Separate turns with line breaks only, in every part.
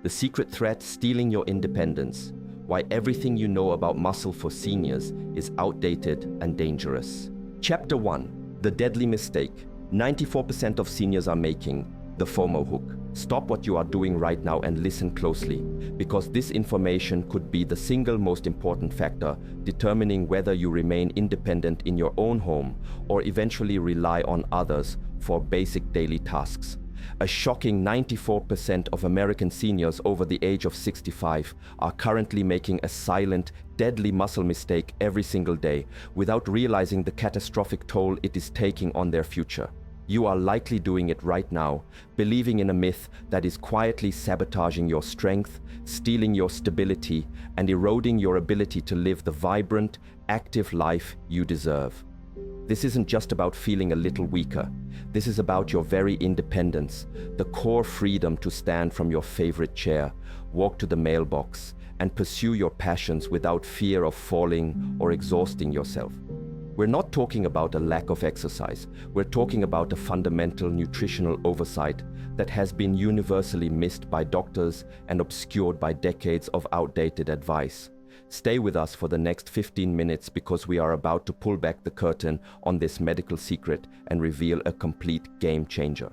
The secret threat stealing your independence. Why everything you know about muscle for seniors is outdated and dangerous. Chapter 1. The deadly mistake 94% of seniors are making, the FOMO hook. Stop what you are doing right now and listen closely, because this information could be the single most important factor determining whether you remain independent in your own home or eventually rely on others for basic daily tasks. A shocking 94% of American seniors over the age of 65 are currently making a silent, deadly muscle mistake every single day without realizing the catastrophic toll it is taking on their future. You are likely doing it right now, believing in a myth that is quietly sabotaging your strength, stealing your stability, and eroding your ability to live the vibrant, active life you deserve. This isn't just about feeling a little weaker. This is about your very independence, the core freedom to stand from your favorite chair, walk to the mailbox, and pursue your passions without fear of falling or exhausting yourself. We're not talking about a lack of exercise. We're talking about a fundamental nutritional oversight that has been universally missed by doctors and obscured by decades of outdated advice. Stay with us for the next 15 minutes because we are about to pull back the curtain on this medical secret and reveal a complete game changer.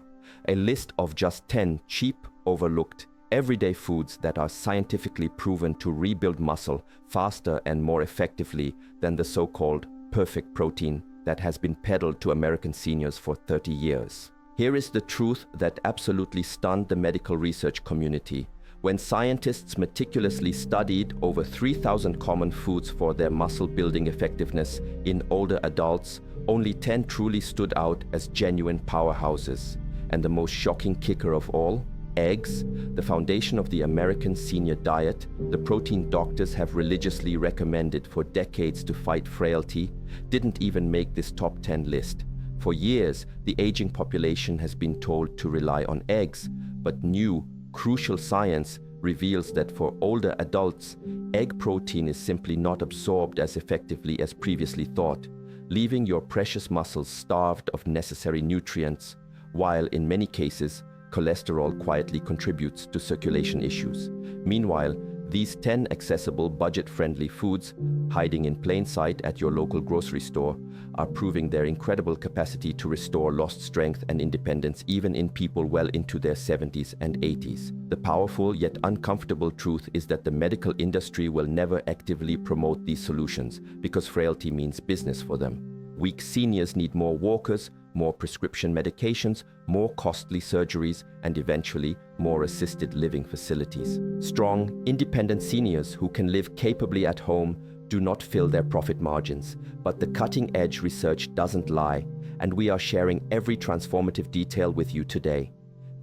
A list of just 10 cheap, overlooked, everyday foods that are scientifically proven to rebuild muscle faster and more effectively than the so-called perfect protein that has been peddled to American seniors for 30 years. Here is the truth that absolutely stunned the medical research community. When scientists meticulously studied over 3,000 common foods for their muscle-building effectiveness in older adults, only 10 truly stood out as genuine powerhouses. And the most shocking kicker of all, eggs, the foundation of the American senior diet, the protein doctors have religiously recommended for decades to fight frailty, didn't even make this top 10 list. For years, the aging population has been told to rely on eggs, but new, crucial science reveals that for older adults, egg protein is simply not absorbed as effectively as previously thought, leaving your precious muscles starved of necessary nutrients, while in many cases, cholesterol quietly contributes to circulation issues. Meanwhile, these 10 accessible, budget-friendly foods, hiding in plain sight at your local grocery store, are proving their incredible capacity to restore lost strength and independence even in people well into their 70s and 80s. The powerful yet uncomfortable truth is that the medical industry will never actively promote these solutions because frailty means business for them. Weak seniors need more walkers, more prescription medications, more costly surgeries, and eventually more assisted living facilities. Strong, independent seniors who can live capably at home do not fill their profit margins, but the cutting-edge research doesn't lie, and we are sharing every transformative detail with you today.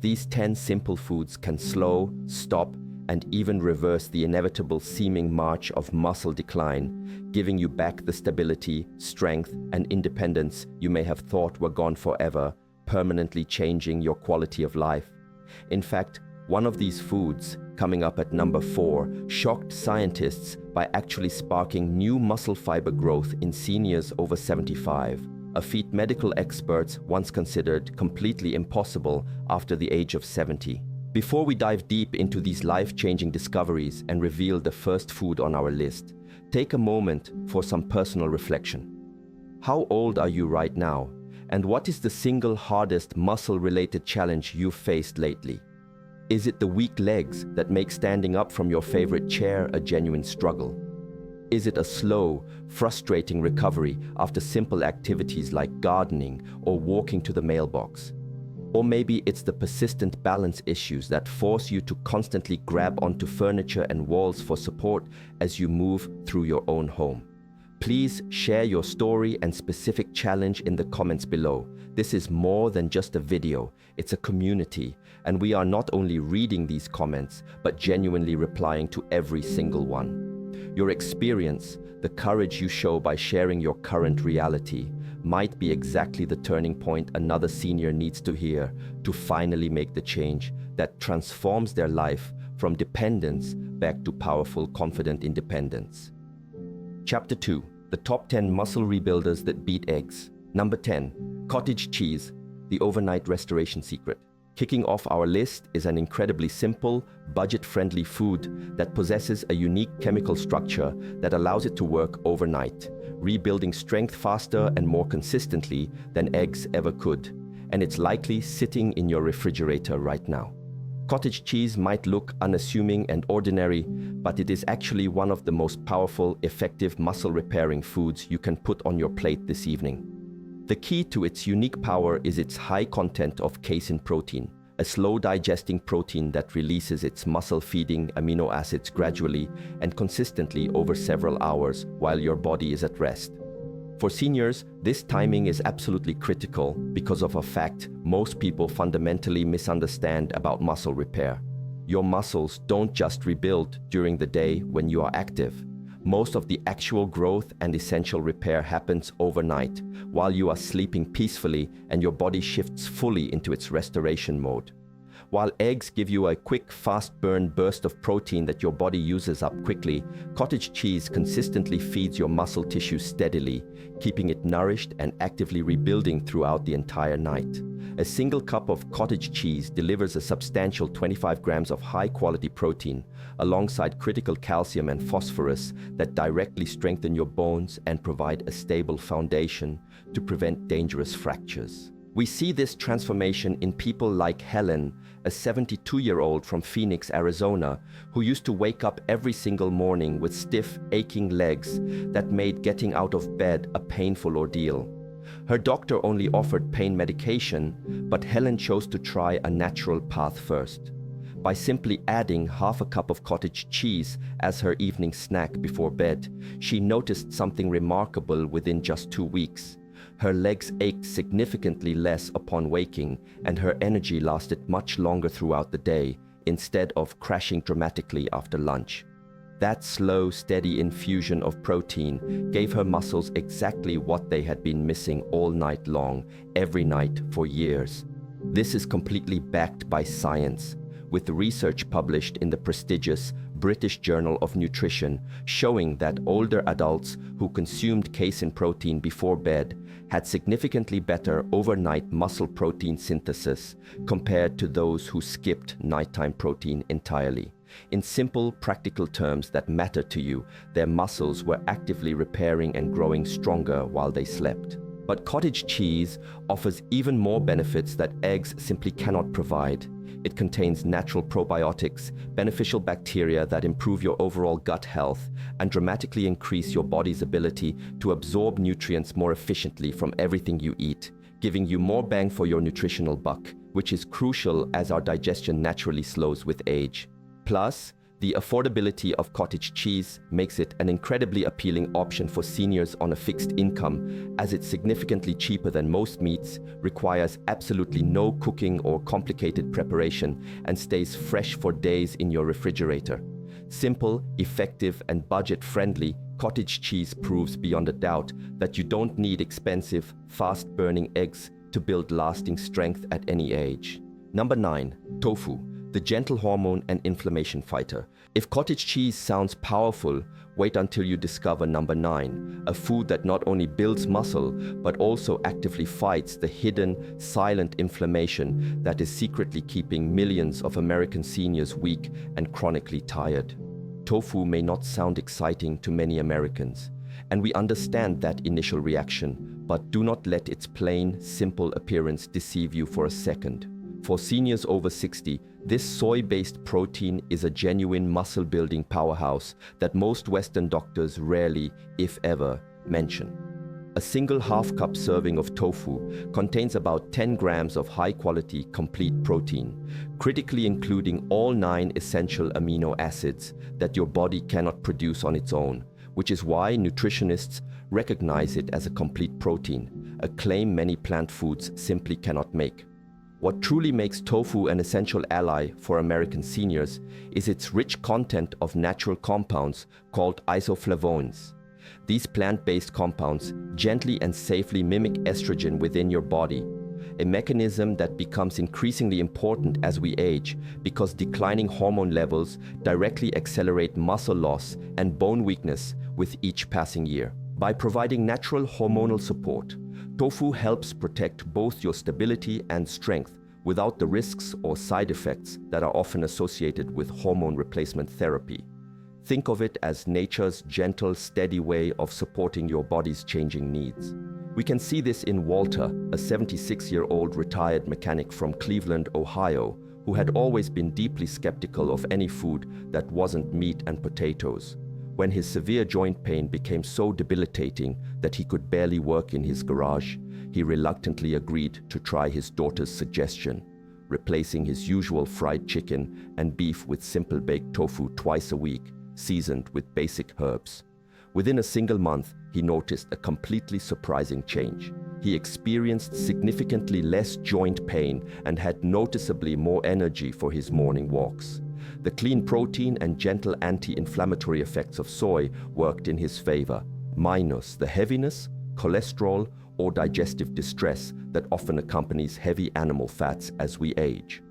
These 10 simple foods can slow, stop, and even reverse the inevitable seeming march of muscle decline, giving you back the stability, strength, and independence you may have thought were gone forever, permanently changing your quality of life. In fact, one of these foods, coming up at number 4, shocked scientists by actually sparking new muscle fiber growth in seniors over 75, a feat medical experts once considered completely impossible after the age of 70. Before we dive deep into these life-changing discoveries and reveal the first food on our list, take a moment for some personal reflection. How old are you right now? And what is the single hardest muscle-related challenge you've faced lately? Is it the weak legs that make standing up from your favorite chair a genuine struggle? Is it a slow, frustrating recovery after simple activities like gardening or walking to the mailbox? Or maybe it's the persistent balance issues that force you to constantly grab onto furniture and walls for support as you move through your own home. Please share your story and specific challenge in the comments below. This is more than just a video, it's a community, and we are not only reading these comments, but genuinely replying to every single one. Your experience, the courage you show by sharing your current reality, might be exactly the turning point another senior needs to hear to finally make the change that transforms their life from dependence back to powerful, confident independence. Chapter 2. The top 10 muscle rebuilders that beat eggs. Number 10. Cottage cheese, the overnight restoration secret. Kicking off our list is an incredibly simple, budget-friendly food that possesses a unique chemical structure that allows it to work overnight, rebuilding strength faster and more consistently than eggs ever could, and it's likely sitting in your refrigerator right now. Cottage cheese might look unassuming and ordinary, but it is actually one of the most powerful, effective muscle-repairing foods you can put on your plate this evening. The key to its unique power is its high content of casein protein, a slow-digesting protein that releases its muscle-feeding amino acids gradually and consistently over several hours while your body is at rest. For seniors, this timing is absolutely critical because of a fact most people fundamentally misunderstand about muscle repair. Your muscles don't just rebuild during the day when you are active. Most of the actual growth and essential repair happens overnight, while you are sleeping peacefully and your body shifts fully into its restoration mode. While eggs give you a quick, fast-burn burst of protein that your body uses up quickly, cottage cheese consistently feeds your muscle tissue steadily, keeping it nourished and actively rebuilding throughout the entire night. A single cup of cottage cheese delivers a substantial 25 grams of high-quality protein, alongside critical calcium and phosphorus that directly strengthen your bones and provide a stable foundation to prevent dangerous fractures. We see this transformation in people like Helen, a 72-year-old from Phoenix, Arizona, who used to wake up every single morning with stiff, aching legs that made getting out of bed a painful ordeal. Her doctor only offered pain medication, but Helen chose to try a natural path first. By simply adding half a cup of cottage cheese as her evening snack before bed, she noticed something remarkable within just 2 weeks. Her legs ached significantly less upon waking, and her energy lasted much longer throughout the day, instead of crashing dramatically after lunch. That slow, steady infusion of protein gave her muscles exactly what they had been missing all night long, every night for years. This is completely backed by science, with research published in the prestigious British Journal of Nutrition showing that older adults who consumed casein protein before bed had significantly better overnight muscle protein synthesis compared to those who skipped nighttime protein entirely. In simple, practical terms that matter to you, their muscles were actively repairing and growing stronger while they slept. But cottage cheese offers even more benefits that eggs simply cannot provide. It contains natural probiotics, beneficial bacteria that improve your overall gut health and dramatically increase your body's ability to absorb nutrients more efficiently from everything you eat, giving you more bang for your nutritional buck, which is crucial as our digestion naturally slows with age. Plus, the affordability of cottage cheese makes it an incredibly appealing option for seniors on a fixed income, as it's significantly cheaper than most meats, requires absolutely no cooking or complicated preparation, and stays fresh for days in your refrigerator. Simple, effective, and budget-friendly, cottage cheese proves beyond a doubt that you don't need expensive, fast-burning eggs to build lasting strength at any age. Number 9. Tofu, the gentle hormone and inflammation fighter. If cottage cheese sounds powerful, wait until you discover number 9, a food that not only builds muscle, but also actively fights the hidden, silent inflammation that is secretly keeping millions of American seniors weak and chronically tired. Tofu may not sound exciting to many Americans, and we understand that initial reaction, but do not let its plain, simple appearance deceive you for a second. For seniors over 60, this soy-based protein is a genuine muscle-building powerhouse that most Western doctors rarely, if ever, mention. A single half-cup serving of tofu contains about 10 grams of high-quality, complete protein, critically including all 9 essential amino acids that your body cannot produce on its own, which is why nutritionists recognize it as a complete protein, a claim many plant foods simply cannot make. What truly makes tofu an essential ally for American seniors is its rich content of natural compounds called isoflavones. These plant-based compounds gently and safely mimic estrogen within your body, a mechanism that becomes increasingly important as we age because declining hormone levels directly accelerate muscle loss and bone weakness with each passing year. By providing natural hormonal support, tofu helps protect both your stability and strength without the risks or side effects that are often associated with hormone replacement therapy. Think of it as nature's gentle, steady way of supporting your body's changing needs. We can see this in Walter, a 76-year-old retired mechanic from Cleveland, Ohio, who had always been deeply skeptical of any food that wasn't meat and potatoes. When his severe joint pain became so debilitating that he could barely work in his garage, he reluctantly agreed to try his daughter's suggestion, replacing his usual fried chicken and beef with simple baked tofu twice a week, seasoned with basic herbs. Within a single month, he noticed a completely surprising change. He experienced significantly less joint pain and had noticeably more energy for his morning walks. The clean protein and gentle anti-inflammatory effects of soy worked in his favor, minus the heaviness, cholesterol, or digestive distress that often accompanies heavy animal fats as we age.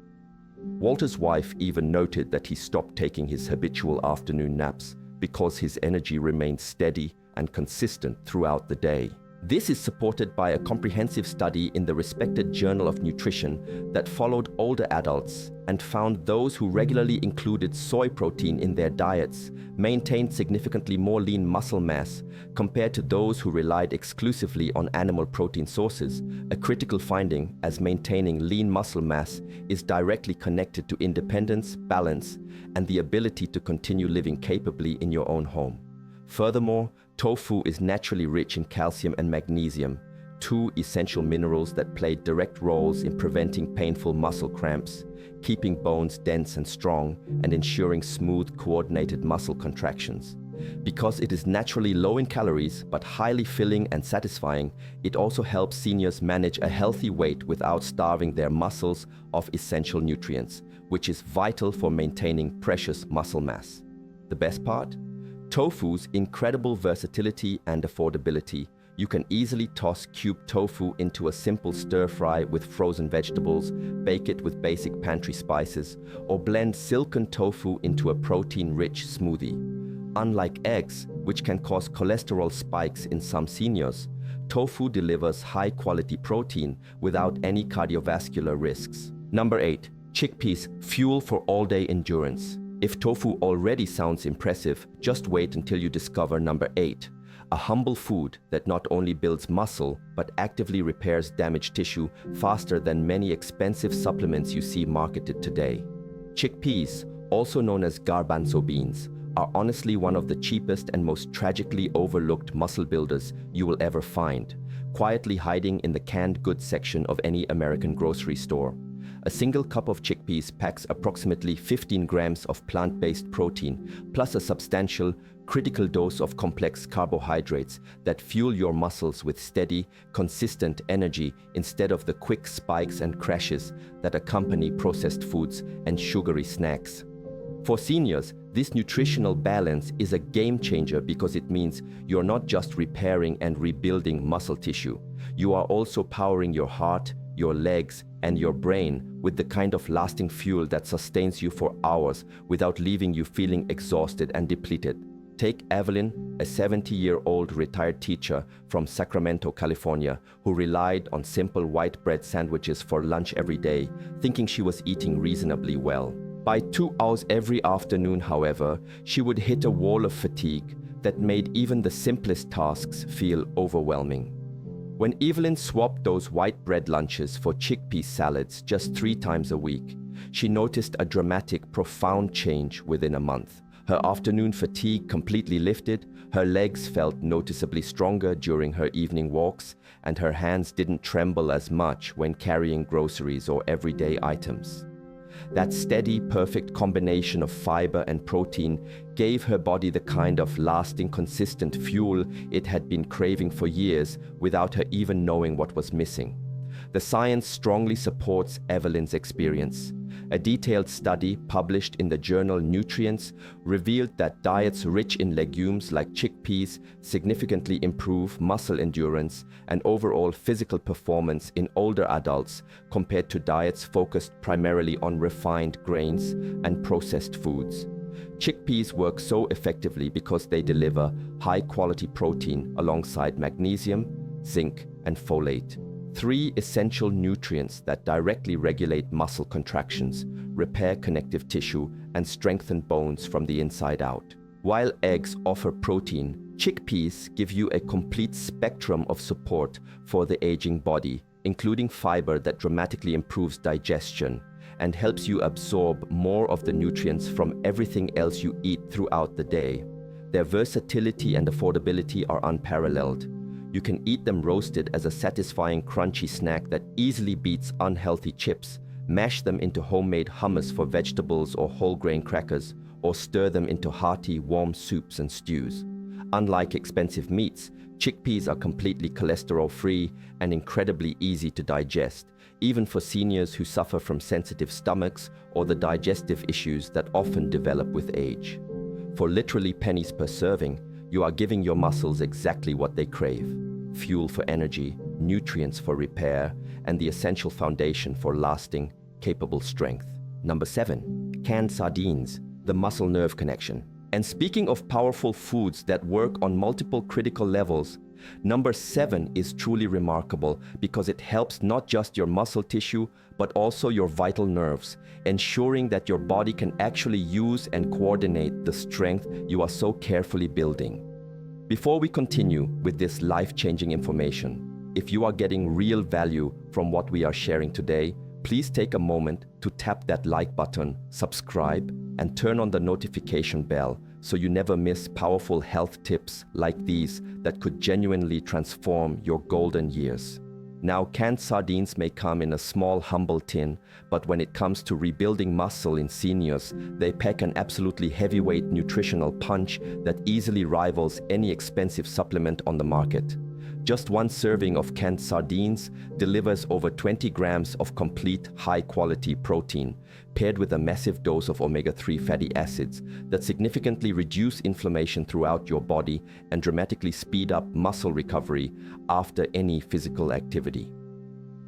Walter's wife even noted that he stopped taking his habitual afternoon naps because his energy remained steady and consistent throughout the day. This is supported by a comprehensive study in the respected Journal of Nutrition that followed older adults and found those who regularly included soy protein in their diets maintained significantly more lean muscle mass compared to those who relied exclusively on animal protein sources, a critical finding as maintaining lean muscle mass is directly connected to independence, balance, and the ability to continue living capably in your own home. Furthermore, tofu is naturally rich in calcium and magnesium, two essential minerals that play direct roles in preventing painful muscle cramps, keeping bones dense and strong, and ensuring smooth, coordinated muscle contractions. Because it is naturally low in calories but highly filling and satisfying, it also helps seniors manage a healthy weight without starving their muscles of essential nutrients, which is vital for maintaining precious muscle mass. The best part? Tofu's incredible versatility and affordability. You can easily toss cubed tofu into a simple stir-fry with frozen vegetables, bake it with basic pantry spices, or blend silken tofu into a protein-rich smoothie. Unlike eggs, which can cause cholesterol spikes in some seniors, tofu delivers high-quality protein without any cardiovascular risks. Number 8. Chickpeas, fuel for all-day endurance. If tofu already sounds impressive, just wait until you discover number 8, a humble food that not only builds muscle but actively repairs damaged tissue faster than many expensive supplements you see marketed today. Chickpeas, also known as garbanzo beans, are honestly one of the cheapest and most tragically overlooked muscle builders you will ever find, quietly hiding in the canned goods section of any American grocery store. A single cup of chickpeas packs approximately 15 grams of plant-based protein, plus a substantial, critical dose of complex carbohydrates that fuel your muscles with steady, consistent energy instead of the quick spikes and crashes that accompany processed foods and sugary snacks. For seniors, this nutritional balance is a game changer because it means you're not just repairing and rebuilding muscle tissue. You are also powering your heart, your legs, and your brain with the kind of lasting fuel that sustains you for hours without leaving you feeling exhausted and depleted. Take Evelyn, a 70-year-old retired teacher from Sacramento, California, who relied on simple white bread sandwiches for lunch every day, thinking she was eating reasonably well. By 2 hours every afternoon, however, she would hit a wall of fatigue that made even the simplest tasks feel overwhelming. When Evelyn swapped those white bread lunches for chickpea salads just 3 times a week, she noticed a dramatic, profound change within a month. Her afternoon fatigue completely lifted, her legs felt noticeably stronger during her evening walks, and her hands didn't tremble as much when carrying groceries or everyday items. That steady, perfect combination of fiber and protein gave her body the kind of lasting, consistent fuel it had been craving for years without her even knowing what was missing. The science strongly supports Evelyn's experience. A detailed study published in the journal Nutrients revealed that diets rich in legumes like chickpeas significantly improve muscle endurance and overall physical performance in older adults compared to diets focused primarily on refined grains and processed foods. Chickpeas work so effectively because they deliver high-quality protein alongside magnesium, zinc, and folate. 3 essential nutrients that directly regulate muscle contractions, repair connective tissue, and strengthen bones from the inside out. While eggs offer protein, chickpeas give you a complete spectrum of support for the aging body, including fiber that dramatically improves digestion and helps you absorb more of the nutrients from everything else you eat throughout the day. Their versatility and affordability are unparalleled. You can eat them roasted as a satisfying crunchy snack that easily beats unhealthy chips, mash them into homemade hummus for vegetables or whole grain crackers, or stir them into hearty, warm soups and stews. Unlike expensive meats, chickpeas are completely cholesterol-free and incredibly easy to digest, even for seniors who suffer from sensitive stomachs or the digestive issues that often develop with age. For literally pennies per serving, you are giving your muscles exactly what they crave: fuel for energy, nutrients for repair, and the essential foundation for lasting, capable strength. Number 7. Canned sardines, the muscle-nerve connection. And speaking of powerful foods that work on multiple critical levels, number 7 is truly remarkable because it helps not just your muscle tissue, but also your vital nerves, ensuring that your body can actually use and coordinate the strength you are so carefully building. Before we continue with this life-changing information, if you are getting real value from what we are sharing today, please take a moment to tap that like button, subscribe, and turn on the notification bell so you never miss powerful health tips like these that could genuinely transform your golden years. Now, canned sardines may come in a small, humble tin, but when it comes to rebuilding muscle in seniors, they pack an absolutely heavyweight nutritional punch that easily rivals any expensive supplement on the market. Just one serving of canned sardines delivers over 20 grams of complete, high-quality protein, paired with a massive dose of omega-3 fatty acids that significantly reduce inflammation throughout your body and dramatically speed up muscle recovery after any physical activity.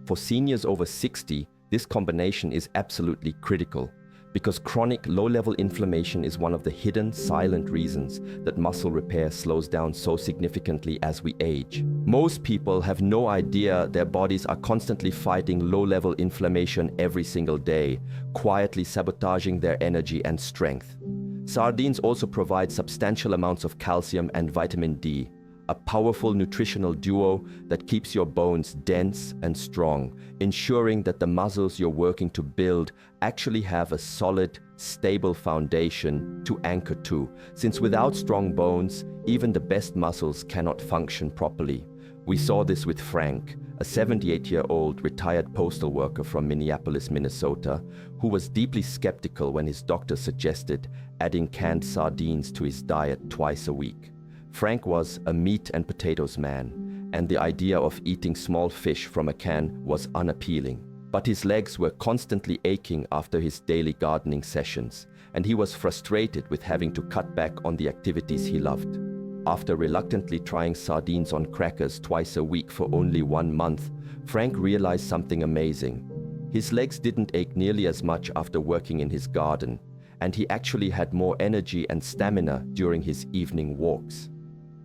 For seniors over 60, this combination is absolutely critical, because chronic low-level inflammation is one of the hidden, silent reasons that muscle repair slows down so significantly as we age. Most people have no idea their bodies are constantly fighting low-level inflammation every single day, quietly sabotaging their energy and strength. Sardines also provide substantial amounts of calcium and vitamin D, a powerful nutritional duo that keeps your bones dense and strong, ensuring that the muscles you're working to build actually have a solid, stable foundation to anchor to, since without strong bones, even the best muscles cannot function properly. We saw this with Frank, a 78-year-old retired postal worker from Minneapolis, Minnesota, who was deeply skeptical when his doctor suggested adding canned sardines to his diet twice a week. Frank was a meat and potatoes man, and the idea of eating small fish from a can was unappealing. But his legs were constantly aching after his daily gardening sessions, and he was frustrated with having to cut back on the activities he loved. After reluctantly trying sardines on crackers twice a week for only 1 month, Frank realized something amazing. His legs didn't ache nearly as much after working in his garden, and he actually had more energy and stamina during his evening walks.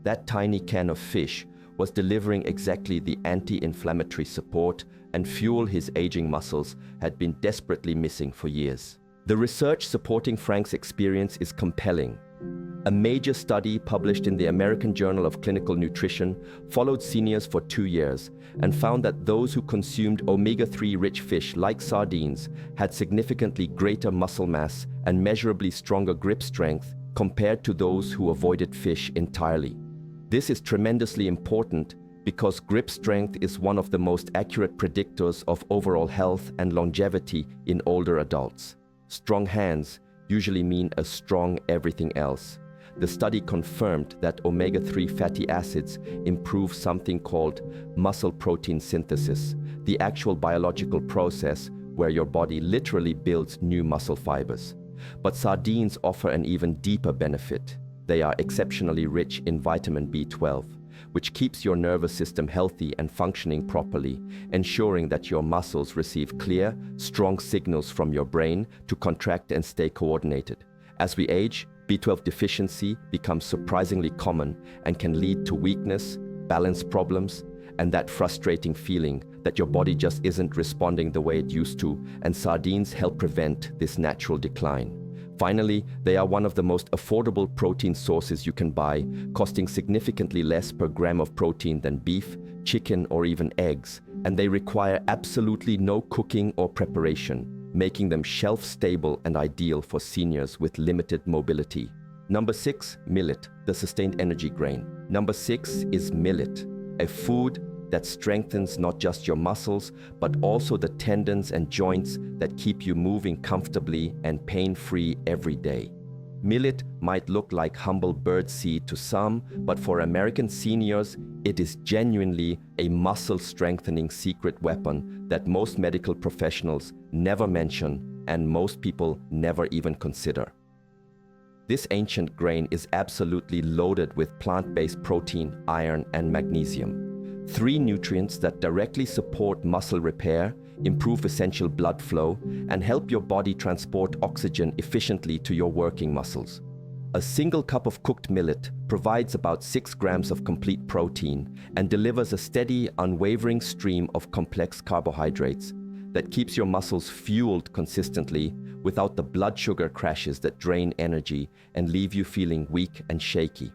That tiny can of fish was delivering exactly the anti-inflammatory support and fuel his aging muscles had been desperately missing for years. The research supporting Frank's experience is compelling. A major study published in the American Journal of Clinical Nutrition followed seniors for 2 years and found that those who consumed omega-3 rich fish like sardines had significantly greater muscle mass and measurably stronger grip strength compared to those who avoided fish entirely. This is tremendously important because grip strength is one of the most accurate predictors of overall health and longevity in older adults. Strong hands usually mean a strong everything else. The study confirmed that omega-3 fatty acids improve something called muscle protein synthesis, the actual biological process where your body literally builds new muscle fibers. But sardines offer an even deeper benefit. They are exceptionally rich in vitamin B12, which keeps your nervous system healthy and functioning properly, ensuring that your muscles receive clear, strong signals from your brain to contract and stay coordinated. As we age, B12 deficiency becomes surprisingly common and can lead to weakness, balance problems, and that frustrating feeling that your body just isn't responding the way it used to, and sardines help prevent this natural decline. Finally, they are one of the most affordable protein sources you can buy, costing significantly less per gram of protein than beef, chicken, or even eggs, and they require absolutely no cooking or preparation, making them shelf-stable and ideal for seniors with limited mobility. Number 6, millet, the sustained energy grain. Number 6 is millet, a food that strengthens not just your muscles, but also the tendons and joints that keep you moving comfortably and pain-free every day. Millet might look like humble birdseed to some, but for American seniors, it is genuinely a muscle-strengthening secret weapon that most medical professionals never mention and most people never even consider. This ancient grain is absolutely loaded with plant-based protein, iron, and magnesium. 3 nutrients that directly support muscle repair, improve essential blood flow, and help your body transport oxygen efficiently to your working muscles. A single cup of cooked millet provides about 6 grams of complete protein and delivers a steady, unwavering stream of complex carbohydrates that keeps your muscles fueled consistently without the blood sugar crashes that drain energy and leave you feeling weak and shaky.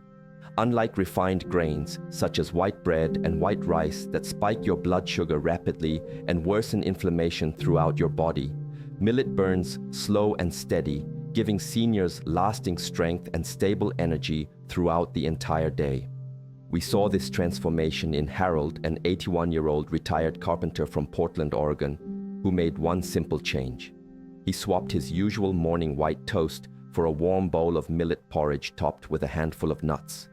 Unlike refined grains, such as white bread and white rice that spike your blood sugar rapidly and worsen inflammation throughout your body, millet burns slow and steady, giving seniors lasting strength and stable energy throughout the entire day. We saw this transformation in Harold, an 81-year-old retired carpenter from Portland, Oregon, who made one simple change. He swapped his usual morning white toast for a warm bowl of millet porridge topped with a handful of nuts.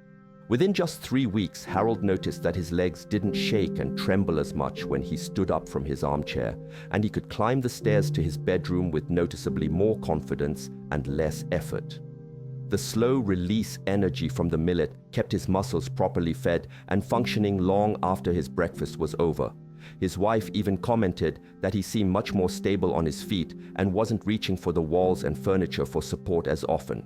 Within just 3 weeks, Harold noticed that his legs didn't shake and tremble as much when he stood up from his armchair, and he could climb the stairs to his bedroom with noticeably more confidence and less effort. The slow release energy from the millet kept his muscles properly fed and functioning long after his breakfast was over. His wife even commented that he seemed much more stable on his feet and wasn't reaching for the walls and furniture for support as often.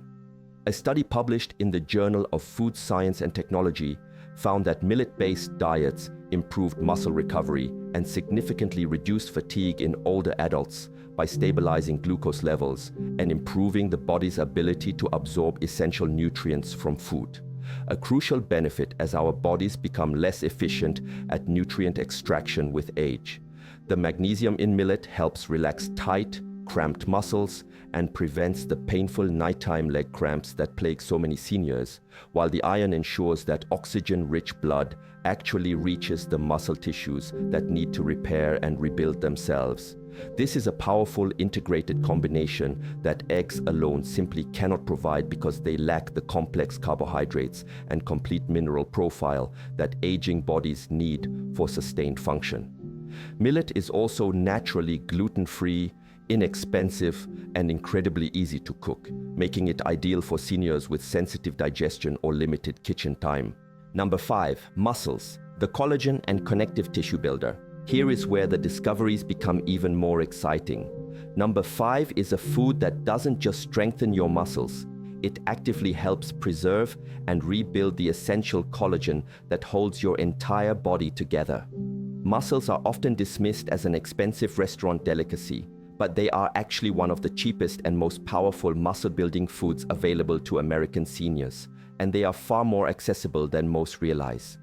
A study published in the Journal of Food Science and Technology found that millet-based diets improved muscle recovery and significantly reduced fatigue in older adults by stabilizing glucose levels and improving the body's ability to absorb essential nutrients from food. A crucial benefit as our bodies become less efficient at nutrient extraction with age. The magnesium in millet helps relax tight, cramped muscles and prevents the painful nighttime leg cramps that plague so many seniors, while the iron ensures that oxygen-rich blood actually reaches the muscle tissues that need to repair and rebuild themselves. This is a powerful integrated combination that eggs alone simply cannot provide because they lack the complex carbohydrates and complete mineral profile that aging bodies need for sustained function. Millet is also naturally gluten-free, inexpensive, and incredibly easy to cook, making it ideal for seniors with sensitive digestion or limited kitchen time. Number 5, muscles, the collagen and connective tissue builder. Here is where the discoveries become even more exciting. Number 5 is a food that doesn't just strengthen your muscles, it actively helps preserve and rebuild the essential collagen that holds your entire body together. Mussels are often dismissed as an expensive restaurant delicacy, but they are actually one of the cheapest and most powerful muscle-building foods available to American seniors, and they are far more accessible than most realize.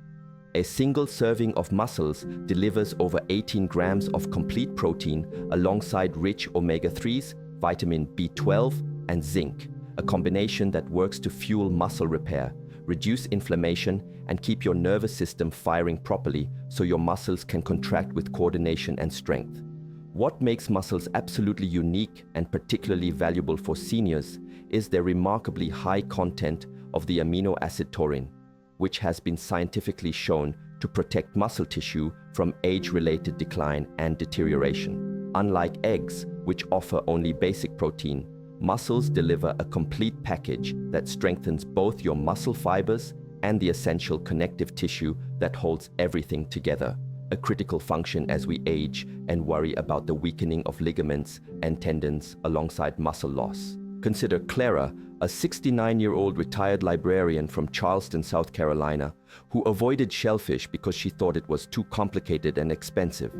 A single serving of mussels delivers over 18 grams of complete protein alongside rich omega-3s, vitamin B12, and zinc, a combination that works to fuel muscle repair, reduce inflammation, and keep your nervous system firing properly so your muscles can contract with coordination and strength. What makes mussels absolutely unique and particularly valuable for seniors is their remarkably high content of the amino acid taurine, which has been scientifically shown to protect muscle tissue from age-related decline and deterioration. Unlike eggs, which offer only basic protein, mussels deliver a complete package that strengthens both your muscle fibers and the essential connective tissue that holds everything together, a critical function as we age and worry about the weakening of ligaments and tendons alongside muscle loss. Consider Clara, a 69-year-old retired librarian from Charleston, South Carolina, who avoided shellfish because she thought it was too complicated and expensive.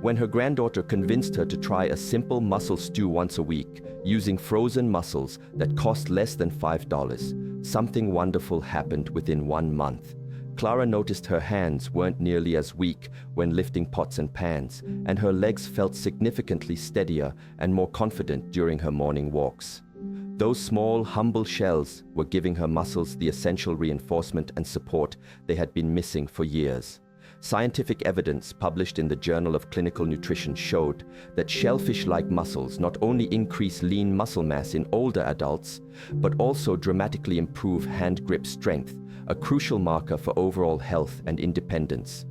When her granddaughter convinced her to try a simple mussel stew once a week, using frozen mussels that cost less than $5, something wonderful happened within 1 month. Clara noticed her hands weren't nearly as weak when lifting pots and pans, and her legs felt significantly steadier and more confident during her morning walks. Those small, humble shells were giving her muscles the essential reinforcement and support they had been missing for years. Scientific evidence published in the Journal of Clinical Nutrition showed that shellfish-like mussels not only increase lean muscle mass in older adults, but also dramatically improve hand grip strength, a crucial marker for overall health and independence.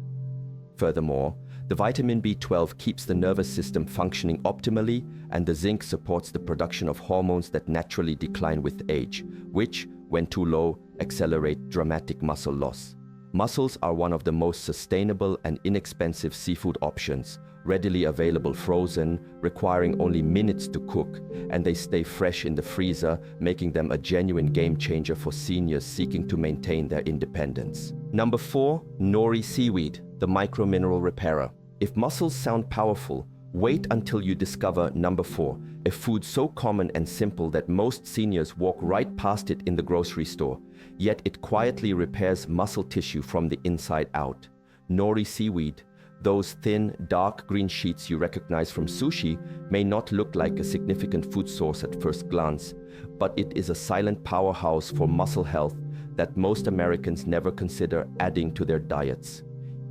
Furthermore, the vitamin B12 keeps the nervous system functioning optimally, and the zinc supports the production of hormones that naturally decline with age, which, when too low, accelerate dramatic muscle loss. Mussels are one of the most sustainable and inexpensive seafood options, readily available frozen, requiring only minutes to cook, and they stay fresh in the freezer, making them a genuine game changer for seniors seeking to maintain their independence. Number 4, nori seaweed, the micromineral repairer. If mussels sound powerful, wait until you discover number 4, a food so common and simple that most seniors walk right past it in the grocery store, yet it quietly repairs muscle tissue from the inside out. Nori seaweed. Those thin, dark green sheets you recognize from sushi may not look like a significant food source at first glance, but it is a silent powerhouse for muscle health that most Americans never consider adding to their diets.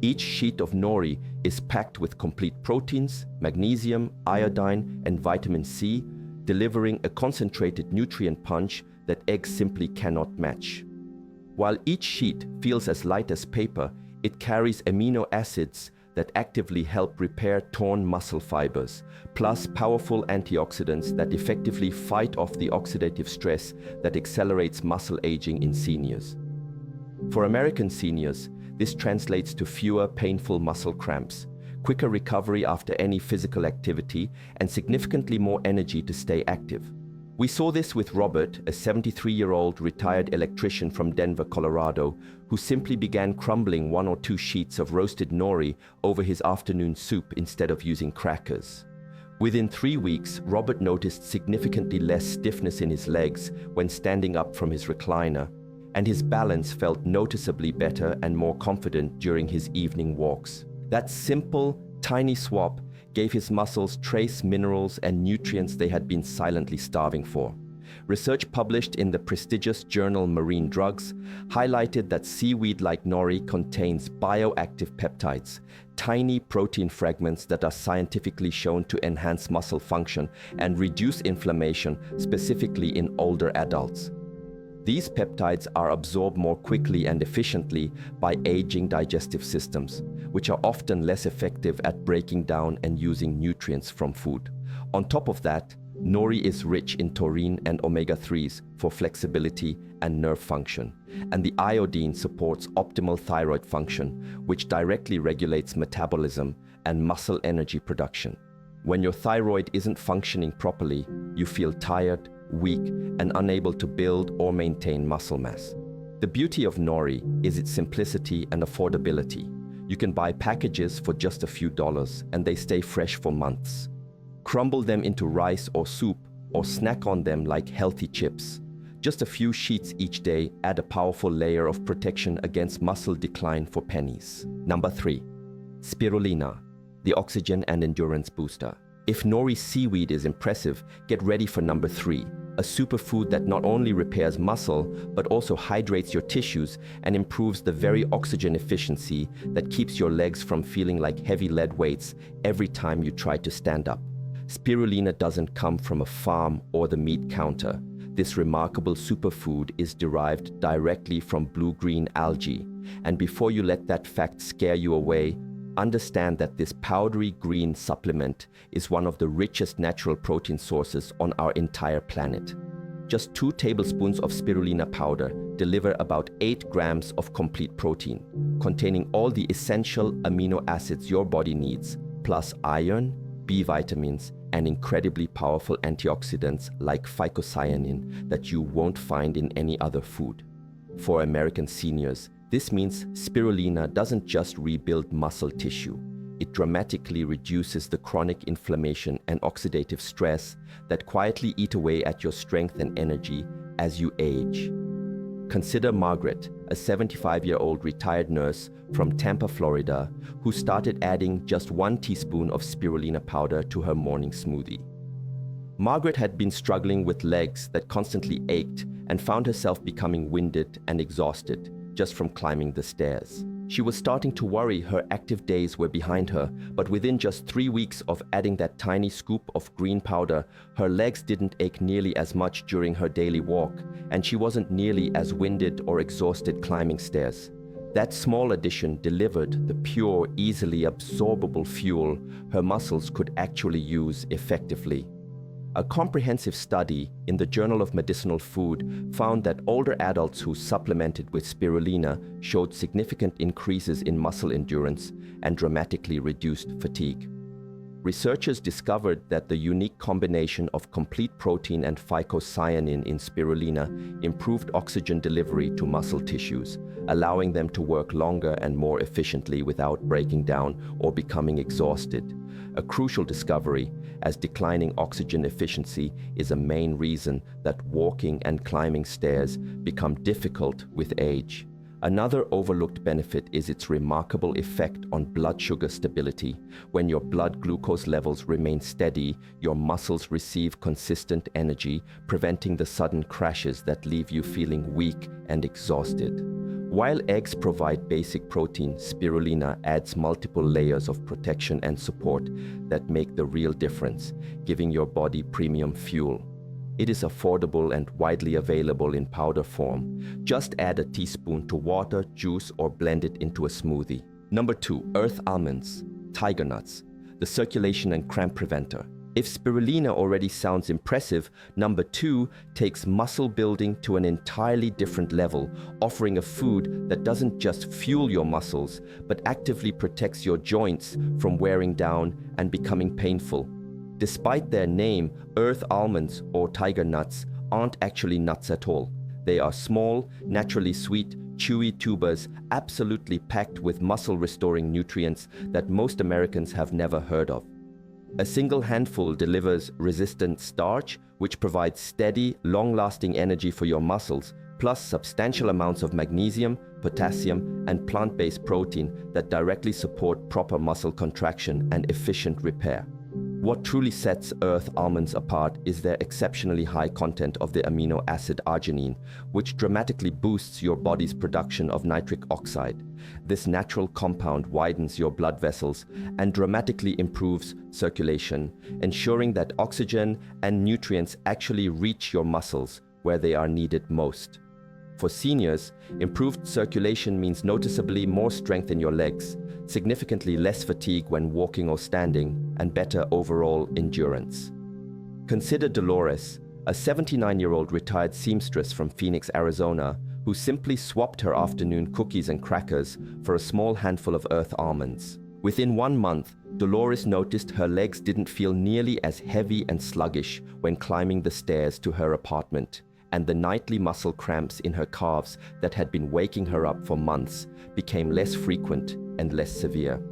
Each sheet of nori is packed with complete proteins, magnesium, iodine, and vitamin C, delivering a concentrated nutrient punch that eggs simply cannot match. While each sheet feels as light as paper, it carries amino acids that actively help repair torn muscle fibers, plus powerful antioxidants that effectively fight off the oxidative stress that accelerates muscle aging in seniors. For American seniors, this translates to fewer painful muscle cramps, quicker recovery after any physical activity, and significantly more energy to stay active. We saw this with Robert, a 73-year-old retired electrician from Denver, Colorado, who simply began crumbling 1 or 2 sheets of roasted nori over his afternoon soup instead of using crackers. Within 3 weeks, Robert noticed significantly less stiffness in his legs when standing up from his recliner, and his balance felt noticeably better and more confident during his evening walks. That simple, tiny swap gave his muscles trace minerals and nutrients they had been silently starving for. Research published in the prestigious journal Marine Drugs highlighted that seaweed-like nori contains bioactive peptides, tiny protein fragments that are scientifically shown to enhance muscle function and reduce inflammation, specifically in older adults. These peptides are absorbed more quickly and efficiently by aging digestive systems, which are often less effective at breaking down and using nutrients from food. On top of that, nori is rich in taurine and omega-3s for flexibility and nerve function, and the iodine supports optimal thyroid function, which directly regulates metabolism and muscle energy production. When your thyroid isn't functioning properly, you feel tired, weak, and unable to build or maintain muscle mass. The beauty of nori is its simplicity and affordability. You can buy packages for just a few dollars, and they stay fresh for months. Crumble them into rice or soup, or snack on them like healthy chips. Just a few sheets each day add a powerful layer of protection against muscle decline for pennies. Number 3. Spirulina, the oxygen and endurance booster. If nori seaweed is impressive, get ready for number 3, a superfood that not only repairs muscle, but also hydrates your tissues and improves the very oxygen efficiency that keeps your legs from feeling like heavy lead weights every time you try to stand up. Spirulina doesn't come from a farm or the meat counter. This remarkable superfood is derived directly from blue-green algae. And before you let that fact scare you away, understand that this powdery green supplement is one of the richest natural protein sources on our entire planet. Just 2 tablespoons of spirulina powder deliver about 8 grams of complete protein, containing all the essential amino acids your body needs, plus iron, B vitamins, and incredibly powerful antioxidants like phycocyanin that you won't find in any other food. For American seniors, this means spirulina doesn't just rebuild muscle tissue. It dramatically reduces the chronic inflammation and oxidative stress that quietly eat away at your strength and energy as you age. Consider Margaret, a 75-year-old retired nurse from Tampa, Florida, who started adding just 1 teaspoon of spirulina powder to her morning smoothie. Margaret had been struggling with legs that constantly ached and found herself becoming winded and exhausted just from climbing the stairs. She was starting to worry her active days were behind her, but within just 3 weeks of adding that tiny scoop of green powder, her legs didn't ache nearly as much during her daily walk, and she wasn't nearly as winded or exhausted climbing stairs. That small addition delivered the pure, easily absorbable fuel her muscles could actually use effectively. A comprehensive study in the Journal of Medicinal Food found that older adults who supplemented with spirulina showed significant increases in muscle endurance and dramatically reduced fatigue. Researchers discovered that the unique combination of complete protein and phycocyanin in spirulina improved oxygen delivery to muscle tissues, allowing them to work longer and more efficiently without breaking down or becoming exhausted. A crucial discovery, as declining oxygen efficiency is a main reason that walking and climbing stairs become difficult with age. Another overlooked benefit is its remarkable effect on blood sugar stability. When your blood glucose levels remain steady, your muscles receive consistent energy, preventing the sudden crashes that leave you feeling weak and exhausted. While eggs provide basic protein, spirulina adds multiple layers of protection and support that make the real difference, giving your body premium fuel. It is affordable and widely available in powder form. Just add a teaspoon to water, juice, or blend it into a smoothie. Number 2, earth almonds, tiger nuts, the circulation and cramp preventer. If spirulina already sounds impressive, number 2 takes muscle building to an entirely different level, offering a food that doesn't just fuel your muscles, but actively protects your joints from wearing down and becoming painful. Despite their name, earth almonds or tiger nuts aren't actually nuts at all. They are small, naturally sweet, chewy tubers absolutely packed with muscle-restoring nutrients that most Americans have never heard of. A single handful delivers resistant starch, which provides steady, long-lasting energy for your muscles, plus substantial amounts of magnesium, potassium, and plant-based protein that directly support proper muscle contraction and efficient repair. What truly sets earth almonds apart is their exceptionally high content of the amino acid arginine, which dramatically boosts your body's production of nitric oxide. This natural compound widens your blood vessels and dramatically improves circulation, ensuring that oxygen and nutrients actually reach your muscles where they are needed most. For seniors, improved circulation means noticeably more strength in your legs, significantly less fatigue when walking or standing, and better overall endurance. Consider Dolores, a 79-year-old retired seamstress from Phoenix, Arizona, who simply swapped her afternoon cookies and crackers for a small handful of earth almonds. Within 1 month, Dolores noticed her legs didn't feel nearly as heavy and sluggish when climbing the stairs to her apartment, and the nightly muscle cramps in her calves that had been waking her up for months became less frequent and less severe.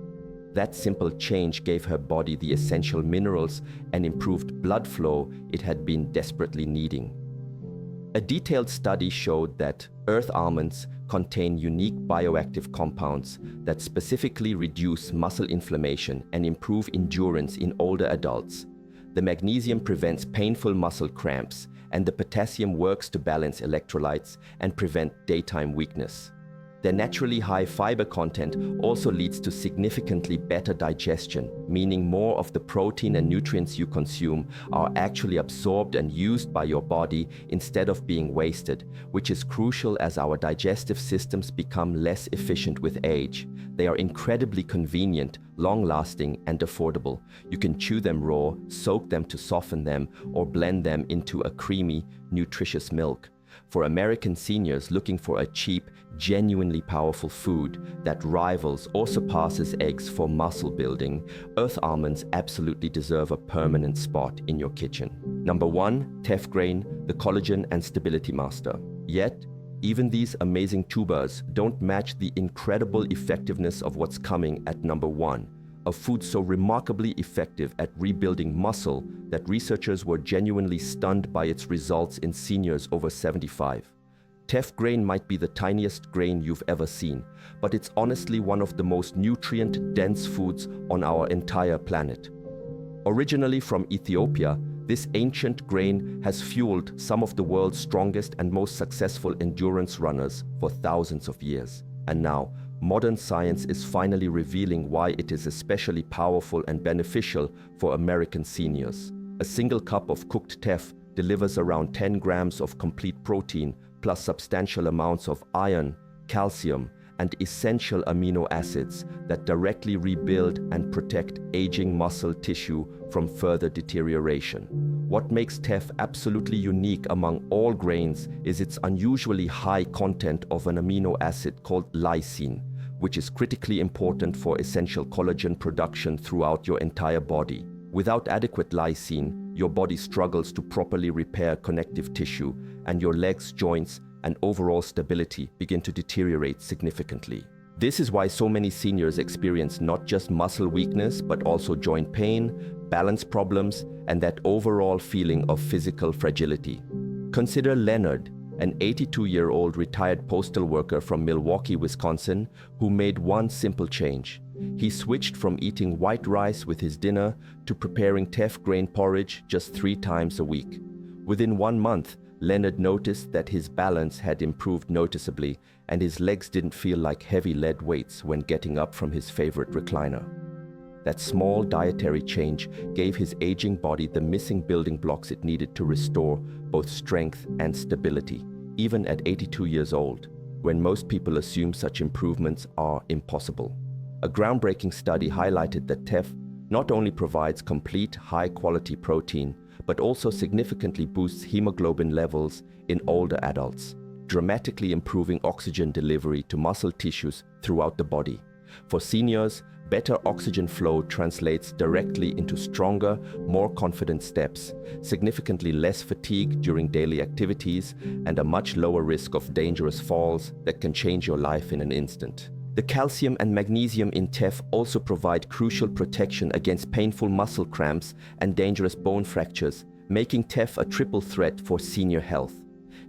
That simple change gave her body the essential minerals and improved blood flow it had been desperately needing. A detailed study showed that earth almonds contain unique bioactive compounds that specifically reduce muscle inflammation and improve endurance in older adults. The magnesium prevents painful muscle cramps, and the potassium works to balance electrolytes and prevent daytime weakness. Their naturally high fiber content also leads to significantly better digestion, meaning more of the protein and nutrients you consume are actually absorbed and used by your body instead of being wasted, which is crucial as our digestive systems become less efficient with age. They are incredibly convenient, long-lasting, and affordable. You can chew them raw, soak them to soften them, or blend them into a creamy, nutritious milk. For American seniors looking for a cheap, genuinely powerful food that rivals or surpasses eggs for muscle building, Earth almonds absolutely deserve a permanent spot in your kitchen. Number 1, teff grain, the collagen and stability master. Yet, even these amazing tubers don't match the incredible effectiveness of what's coming at number 1, a food so remarkably effective at rebuilding muscle that researchers were genuinely stunned by its results in seniors over 75. Teff grain might be the tiniest grain you've ever seen, but it's honestly one of the most nutrient-dense foods on our entire planet. Originally from Ethiopia, this ancient grain has fueled some of the world's strongest and most successful endurance runners for thousands of years. And now, modern science is finally revealing why it is especially powerful and beneficial for American seniors. A single cup of cooked teff delivers around 10 grams of complete protein, plus substantial amounts of iron, calcium, and essential amino acids that directly rebuild and protect aging muscle tissue from further deterioration. What makes teff absolutely unique among all grains is its unusually high content of an amino acid called lysine, which is critically important for essential collagen production throughout your entire body. Without adequate lysine, your body struggles to properly repair connective tissue, and your legs, joints, and overall stability begin to deteriorate significantly. This is why so many seniors experience not just muscle weakness, but also joint pain, balance problems, and that overall feeling of physical fragility. Consider Leonard, an 82-year-old retired postal worker from Milwaukee, Wisconsin, who made one simple change. He switched from eating white rice with his dinner to preparing teff grain porridge just 3 times a week. Within 1 month, Leonard noticed that his balance had improved noticeably and his legs didn't feel like heavy lead weights when getting up from his favorite recliner. That small dietary change gave his aging body the missing building blocks it needed to restore both strength and stability, even at 82 years old, when most people assume such improvements are impossible. A groundbreaking study highlighted that teff not only provides complete, high-quality protein, but also significantly boosts hemoglobin levels in older adults, dramatically improving oxygen delivery to muscle tissues throughout the body. For seniors, better oxygen flow translates directly into stronger, more confident steps, significantly less fatigue during daily activities, and a much lower risk of dangerous falls that can change your life in an instant. The calcium and magnesium in teff also provide crucial protection against painful muscle cramps and dangerous bone fractures, making teff a triple threat for senior health.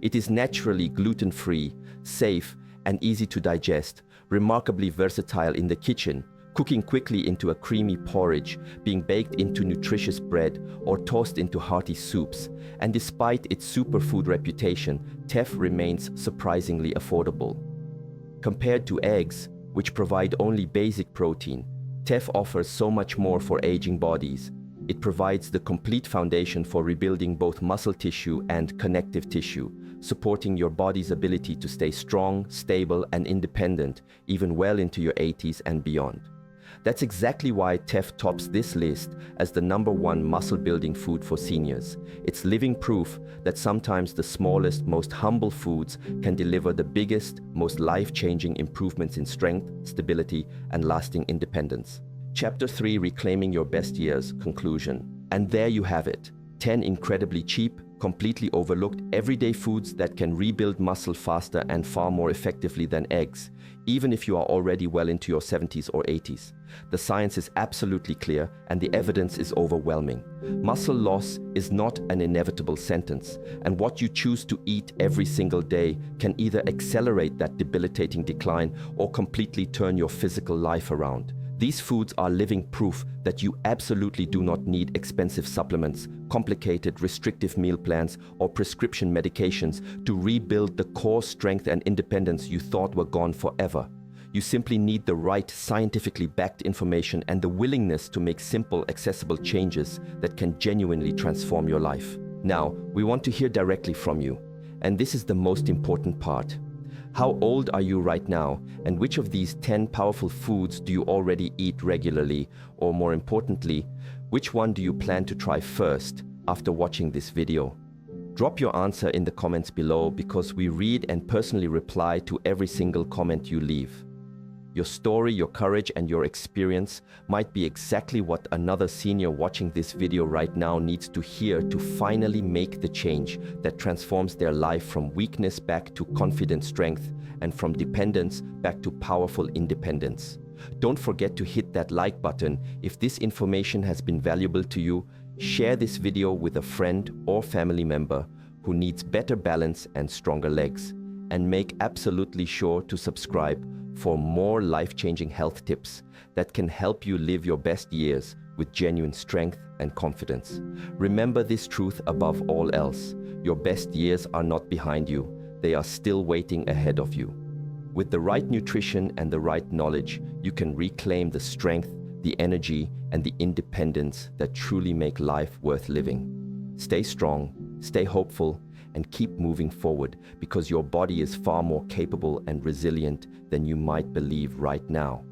It is naturally gluten-free, safe, and easy to digest, remarkably versatile in the kitchen, cooking quickly into a creamy porridge, being baked into nutritious bread, or tossed into hearty soups. And despite its superfood reputation, teff remains surprisingly affordable. Compared to eggs, which provide only basic protein, teff offers so much more for aging bodies. It provides the complete foundation for rebuilding both muscle tissue and connective tissue, supporting your body's ability to stay strong, stable, and independent, even well into your 80s and beyond. That's exactly why teff tops this list as the #1 muscle-building food for seniors. It's living proof that sometimes the smallest, most humble foods can deliver the biggest, most life-changing improvements in strength, stability, and lasting independence. Chapter 3, Reclaiming Your Best Years, Conclusion. And there you have it, 10 incredibly cheap, completely overlooked everyday foods that can rebuild muscle faster and far more effectively than eggs, even if you are already well into your 70s or 80s. The science is absolutely clear and the evidence is overwhelming. Muscle loss is not an inevitable sentence, and what you choose to eat every single day can either accelerate that debilitating decline or completely turn your physical life around. These foods are living proof that you absolutely do not need expensive supplements, complicated restrictive meal plans, or prescription medications to rebuild the core strength and independence you thought were gone forever. You simply need the right scientifically backed information and the willingness to make simple, accessible changes that can genuinely transform your life. Now, we want to hear directly from you, and this is the most important part. How old are you right now, and which of these 10 powerful foods do you already eat regularly? Or more importantly, which one do you plan to try first after watching this video? Drop your answer in the comments below because we read and personally reply to every single comment you leave. Your story, your courage, and your experience might be exactly what another senior watching this video right now needs to hear to finally make the change that transforms their life from weakness back to confident strength and from dependence back to powerful independence. Don't forget to hit that like button. If this information has been valuable to you, share this video with a friend or family member who needs better balance and stronger legs. And make absolutely sure to subscribe for more life-changing health tips that can help you live your best years with genuine strength and confidence. Remember this truth above all else: your best years are not behind you, they are still waiting ahead of you. With the right nutrition and the right knowledge, you can reclaim the strength, the energy, and the independence that truly make life worth living. Stay strong, stay hopeful, and keep moving forward because your body is far more capable and resilient than you might believe right now.